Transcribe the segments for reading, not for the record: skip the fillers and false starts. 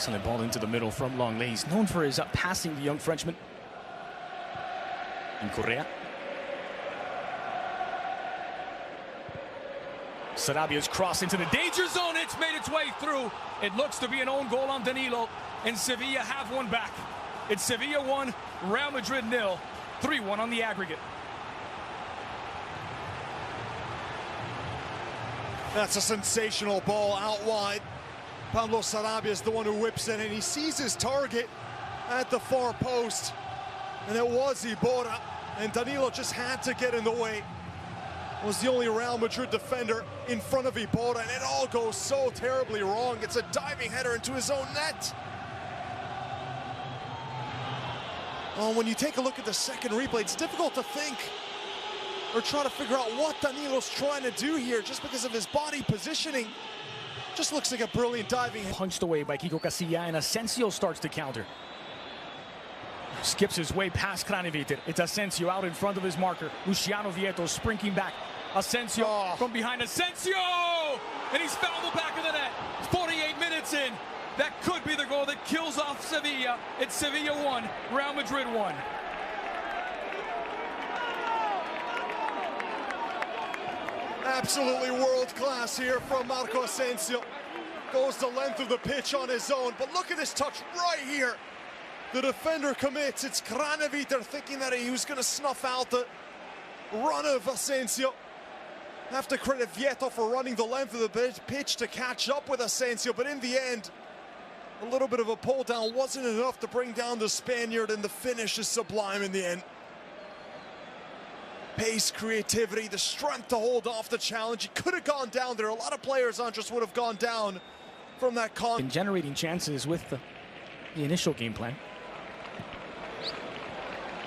Excellent ball into the middle from Longley. He's known for his passing, the young Frenchman. In Correa. Sarabia's cross into the danger zone. It's made its way through. It looks to be an own goal on Danilo. And Sevilla have one back. It's Sevilla 1, Real Madrid 0. 3-1 on the aggregate. That's a sensational ball out wide. Pablo Sarabia is the one who whips it, and he sees his target at the far post. And it was Iborra, and Danilo just had to get in the way. Was the only Real Madrid defender in front of Iborra, and it all goes so terribly wrong. It's a diving header into his own net. Oh, when you take a look at the second replay, it's difficult to think or try to figure out what Danilo's trying to do here just because of his body positioning. Just looks like a brilliant diving. Punched away by Kiko Casilla, and Asensio starts to counter. Skips his way past Kraneviter. It's Asensio out in front of his marker. Luciano Vieto sprinting back. Asensio from behind. Asensio! And he's fouled the back of the net. 48 minutes in. That could be the goal that kills off Sevilla. It's Sevilla 1, Real Madrid 1. Absolutely world class here from Marco Asensio. Goes the length of the pitch on his own, but look at this touch right here. The defender commits. It's Kraneviter thinking that he was going to snuff out the run of Asensio. Have to credit Vieto for running the length of the pitch to catch up with Asensio, but in the end, a little bit of a pull down wasn't enough to bring down the Spaniard, and the finish is sublime in the end. Pace, creativity, the strength to hold off the challenge. He could have gone down there. A lot of players, Andres, would have gone down from that Been generating chances with the initial game plan.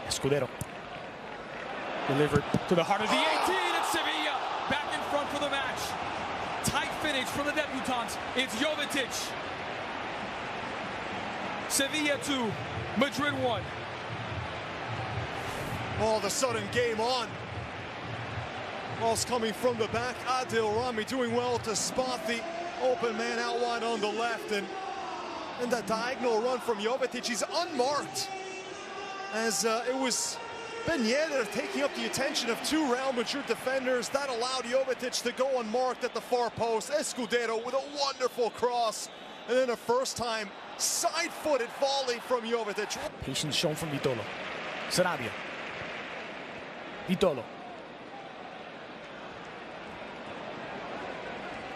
Escudero. Delivered to the heart of the 18. It's Sevilla back in front for the match. Tight finish for the debutants. It's Jovetic. Sevilla 2, Madrid 1. All of a sudden, game on. Ball's coming from the back. Adil Rami doing well to spot the open man out wide on the left. And that diagonal run from Jovetic, he's unmarked. As it was Ben Yedder taking up the attention of two Real Madrid defenders. That allowed Jovetic to go unmarked at the far post. Escudero with a wonderful cross. And then a first-time side-footed volley from Jovetic. Patience shown from Vitolo. Sarabia. Vitolo.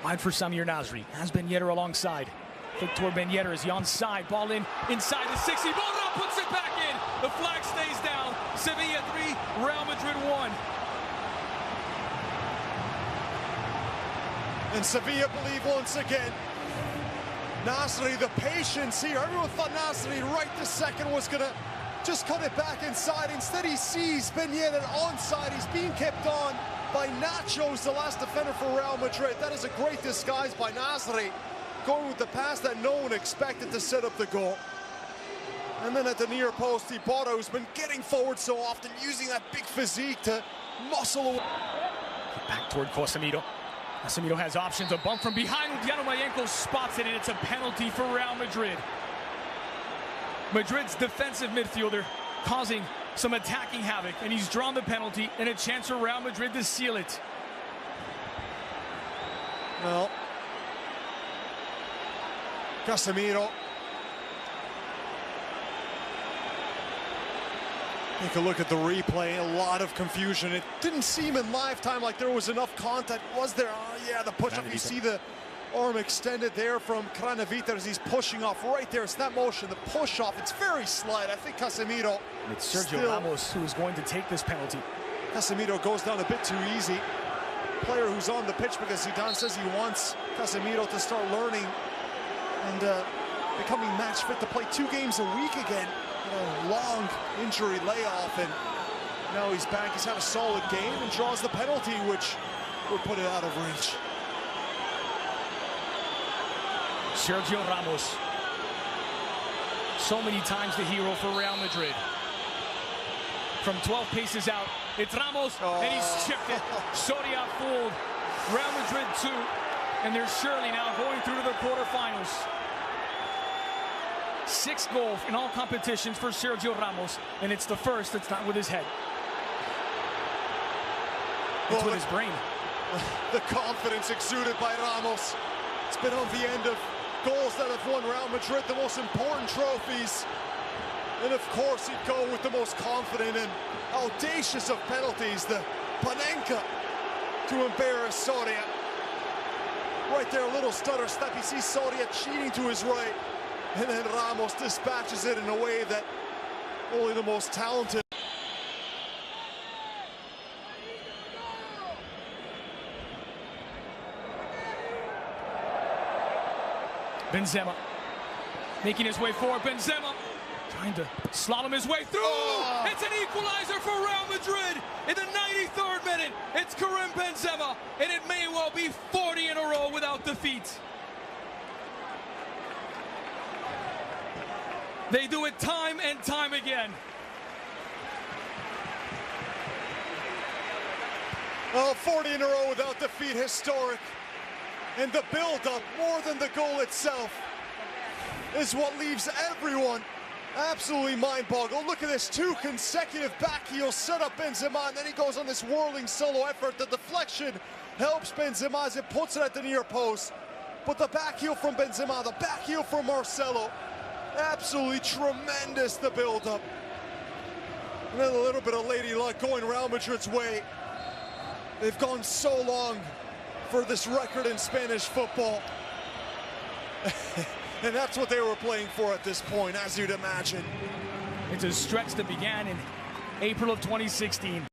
Wide for Samir Nasri. Has Ben Yedder alongside. Victor Ben Yedder is the onside. Ball in inside the 60. Ball puts it back in. The flag stays down. Sevilla 3, Real Madrid 1. And Sevilla believe once again. Nasri, the patience here. Everyone thought Nasri right this second was going to just cut it back inside. Instead, he sees Ben Yedder onside. He's being kept on by Nachos, the last defender for Real Madrid. That is a great disguise by Nasri, going with the pass that no one expected to set up the goal. And then at the near post, Iborra, who's been getting forward so often, using that big physique to muscle away. Back toward Casemiro. Casemiro has options. A bump from behind. Udiano Mayenko spots it, and it's a penalty for Real Madrid. Madrid's defensive midfielder causing some attacking havoc, and he's drawn the penalty, and a chance for Real Madrid to seal it. Well, Casemiro. Take a look at the replay. A lot of confusion. It didn't seem in live time like there was enough contact. Was there? Oh, yeah, the push-up. You see the arm extended there from Kraneviter as he's pushing off right there. It's that motion, the push-off. It's very slight. I think Casemiro... It's Sergio Ramos who is going to take this penalty. Casemiro goes down a bit too easy. Player who's on the pitch because Zidane says he wants Casemiro to start learning and becoming match fit to play 2 games a week again. A long injury layoff, and now he's back. He's had a solid game and draws the penalty, which would put it out of reach. Sergio Ramos. So many times the hero for Real Madrid. From 12 paces out, it's Ramos, and he's chipped it. Soria fooled. Real Madrid 2, and they're surely now going through to the quarterfinals. 6 goals in all competitions for Sergio Ramos, and it's the first that's not with his head. It's with his brain. The confidence exuded by Ramos. It's been on the end of goals that have won Real Madrid the most important trophies. And of course he'd go with the most confident and audacious of penalties, the Panenka, to embarrass Soria. Right there, a little stutter step. You see Soria cheating to his right, and then Ramos dispatches it in a way that only the most talented. Benzema making his way forward. Benzema trying to slalom his way through. Oh. It's an equalizer for Real Madrid in the 93rd minute. It's Karim Benzema, and it may well be 40 in a row without defeat. They do it time and time again. Oh, 40 in a row without defeat, historic. And the build-up, more than the goal itself, is what leaves everyone absolutely mind-boggled. Look at this, 2 consecutive back heels set up Benzema, and then he goes on this whirling solo effort. The deflection helps Benzema as it puts it at the near post. But the back heel from Benzema, the back heel from Marcelo, absolutely tremendous, the build-up. And then a little bit of lady luck going Real Madrid's way. They've gone so long for this record in Spanish football. And that's what they were playing for at this point, as you'd imagine. It's a stretch that began in April of 2016.